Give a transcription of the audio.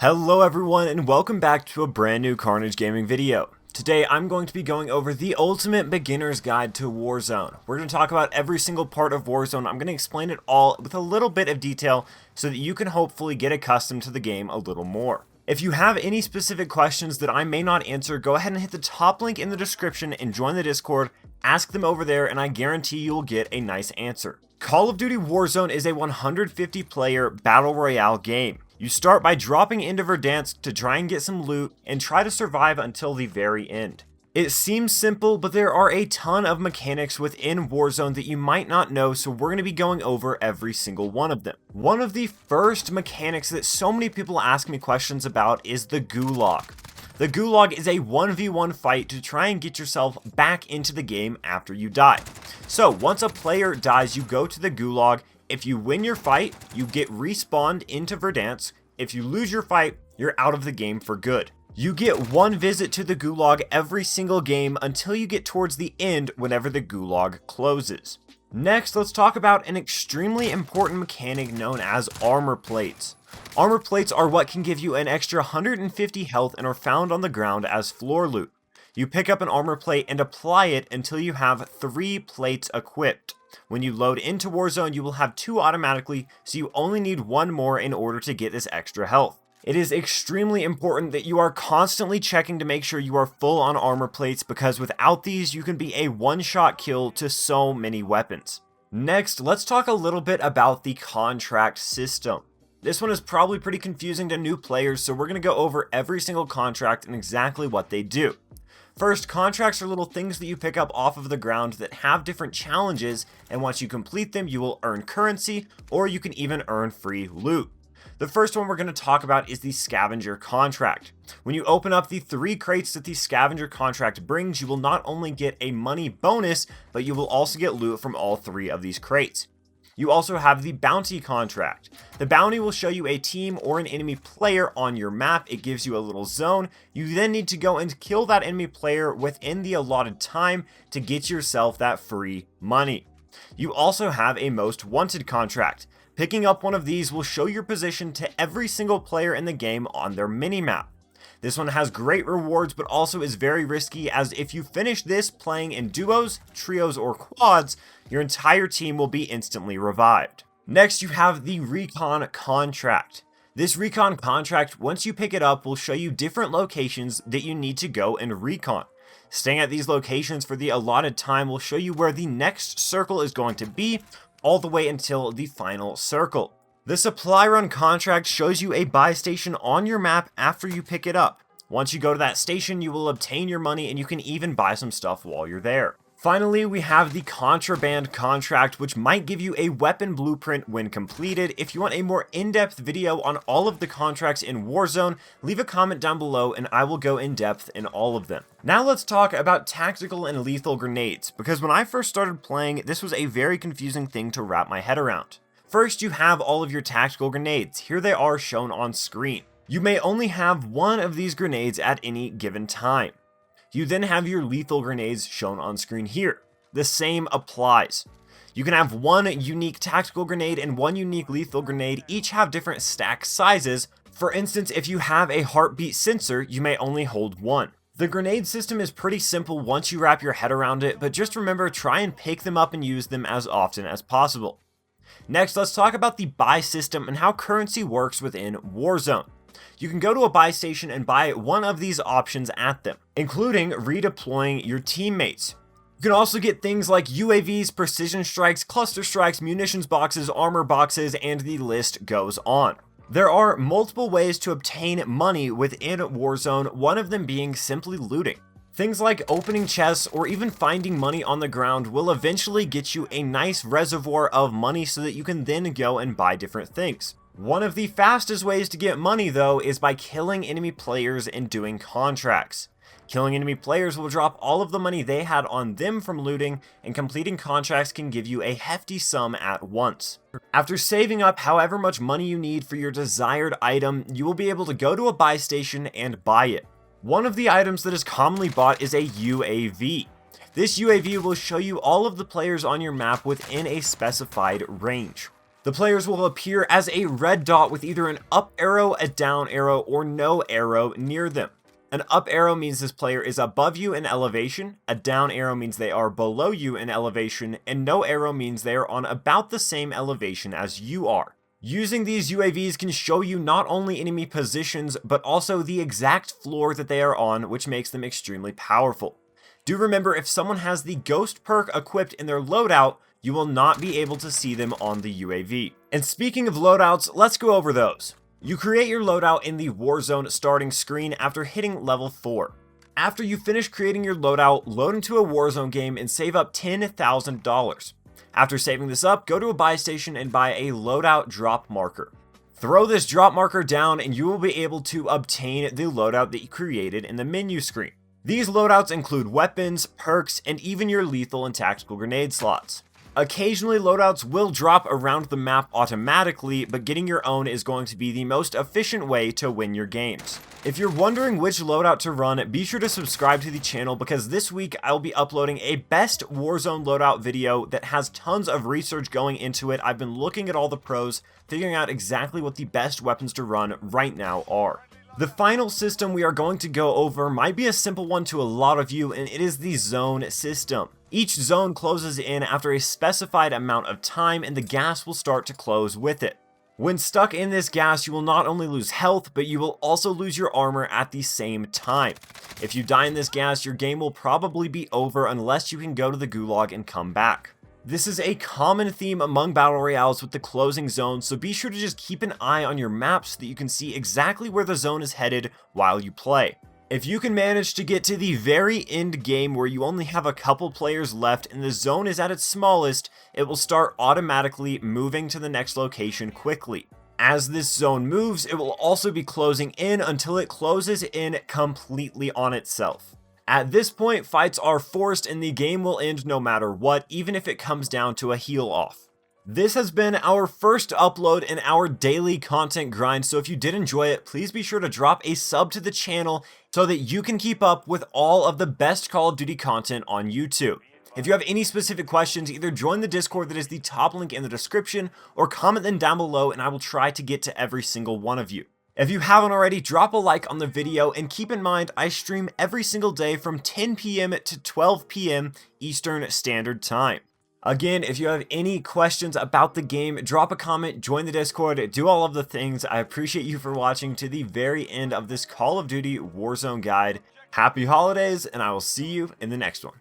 Hello everyone and welcome back to a brand new Carnage Gaming video. Today I'm going to be going over the ultimate beginner's guide to Warzone. We're going to talk about every single part of Warzone. I'm going to explain it all with a little bit of detail so that you can hopefully get accustomed to the game a little more. If you have any specific questions that I may not answer, go ahead and hit the top link in the description and join the Discord. Ask them over there and I guarantee you'll get a nice answer. Call of Duty Warzone is a 150 player battle royale game. You start by dropping into Verdansk to try and get some loot and try to survive until the very end. It seems simple, but there are a ton of mechanics within Warzone that you might not know, so we're going to be going over every single one of them. One of the first mechanics that so many people ask me questions about is the Gulag. The Gulag is a 1v1 fight to try and get yourself back into the game after you die. So once a player dies, you go to the Gulag. If you win your fight, you get respawned into Verdansk. If you lose your fight, you're out of the game for good. You get one visit to the Gulag every single game until you get towards the end whenever the Gulag closes. Next, let's talk about an extremely important mechanic known as armor plates. Armor plates are what can give you an extra 150 health and are found on the ground as floor loot. You pick up an armor plate and apply it until you have 3 plates equipped. When you load into Warzone, you will have 2 automatically, so you only need 1 more in order to get this extra health. It is extremely important that you are constantly checking to make sure you are full on armor plates, because without these, you can be a one-shot kill to so many weapons. Next, let's talk a little bit about the contract system. This one is probably pretty confusing to new players, so we're going to go over every single contract and exactly what they do. First, contracts are little things that you pick up off of the ground that have different challenges, and once you complete them, you will earn currency, or you can even earn free loot. The first one we're going to talk about is the scavenger contract. When you open up the 3 crates that the scavenger contract brings, you will not only get a money bonus, but you will also get loot from all 3 of these crates. You also have the bounty contract. The bounty will show you a team or an enemy player on your map. It gives you a little zone. You then need to go and kill that enemy player within the allotted time to get yourself that free money. You also have a most wanted contract. Picking up one of these will show your position to every single player in the game on their minimap. This one has great rewards, but also is very risky, as if you finish this playing in duos, trios, or quads, your entire team will be instantly revived. Next, you have the recon contract. This recon contract, once you pick it up, will show you different locations that you need to go and recon. Staying at these locations for the allotted time will show you where the next circle is going to be, all the way until the final circle. The supply run contract shows you a buy station on your map after you pick it up. Once you go to that station, you will obtain your money and you can even buy some stuff while you're there. Finally, we have the contraband contract, which might give you a weapon blueprint when completed. If you want a more in-depth video on all of the contracts in Warzone, leave a comment down below and I will go in depth in all of them. Now let's talk about tactical and lethal grenades, because when I first started playing, this was a very confusing thing to wrap my head around. First, you have all of your tactical grenades. Here they are shown on screen. You may only have 1 of these grenades at any given time. You then have your lethal grenades shown on screen here. The same applies. You can have 1 unique tactical grenade and 1 unique lethal grenade, each have different stack sizes. For instance, if you have a heartbeat sensor, you may only hold 1. The grenade system is pretty simple once you wrap your head around it, but just remember, try and pick them up and use them as often as possible. Next, let's talk about the buy system and how currency works within Warzone. You can go to a buy station and buy one of these options at them, including redeploying your teammates. You can also get things like UAVs, precision strikes, cluster strikes, munitions boxes, armor boxes, and the list goes on. There are multiple ways to obtain money within Warzone, one of them being simply looting. Things like opening chests or even finding money on the ground will eventually get you a nice reservoir of money so that you can then go and buy different things. One of the fastest ways to get money though is by killing enemy players and doing contracts. Killing enemy players will drop all of the money they had on them from looting, and completing contracts can give you a hefty sum at once. After saving up however much money you need for your desired item, you will be able to go to a buy station and buy it. One of the items that is commonly bought is a UAV. This UAV will show you all of the players on your map within a specified range. The players will appear as a red dot with either an up arrow, a down arrow, or no arrow near them. An up arrow means this player is above you in elevation, a down arrow means they are below you in elevation, and no arrow means they are on about the same elevation as you are. Using these UAVs can show you not only enemy positions, but also the exact floor that they are on, which makes them extremely powerful. Do remember, if someone has the Ghost perk equipped in their loadout, you will not be able to see them on the UAV. And speaking of loadouts, let's go over those. You create your loadout in the Warzone starting screen after hitting level 4. After you finish creating your loadout, load into a Warzone game and save up $10,000. After saving this up, go to a buy station and buy a loadout drop marker. Throw this drop marker down and you will be able to obtain the loadout that you created in the menu screen. These loadouts include weapons, perks, and even your lethal and tactical grenade slots. Occasionally, loadouts will drop around the map automatically, but getting your own is going to be the most efficient way to win your games. If you're wondering which loadout to run, be sure to subscribe to the channel because this week I'll be uploading a best Warzone loadout video that has tons of research going into it. I've been looking at all the pros, figuring out exactly what the best weapons to run right now are. The final system we are going to go over might be a simple one to a lot of you, and it is the zone system. Each zone closes in after a specified amount of time and the gas will start to close with it. When stuck in this gas, you will not only lose health, but you will also lose your armor at the same time. If you die in this gas, your game will probably be over unless you can go to the Gulag and come back. This is a common theme among battle royales with the closing zone, so be sure to just keep an eye on your map so that you can see exactly where the zone is headed while you play. If you can manage to get to the very end game where you only have a couple players left and the zone is at its smallest, it will start automatically moving to the next location quickly. As this zone moves, it will also be closing in until it closes in completely on itself. At this point, fights are forced and the game will end no matter what, even if it comes down to a heal off. This has been our first upload in our daily content grind, so if you did enjoy it, please be sure to drop a sub to the channel so that you can keep up with all of the best Call of Duty content on YouTube. If you have any specific questions, either join the Discord that is the top link in the description or comment them down below and I will try to get to every single one of you. If you haven't already, drop a like on the video and keep in mind I stream every single day from 10 PM to 12 PM Eastern Standard Time. Again, if you have any questions about the game, drop a comment, join the Discord, do all of the things. I appreciate you for watching to the very end of this Call of Duty Warzone guide. Happy holidays, and I will see you in the next one.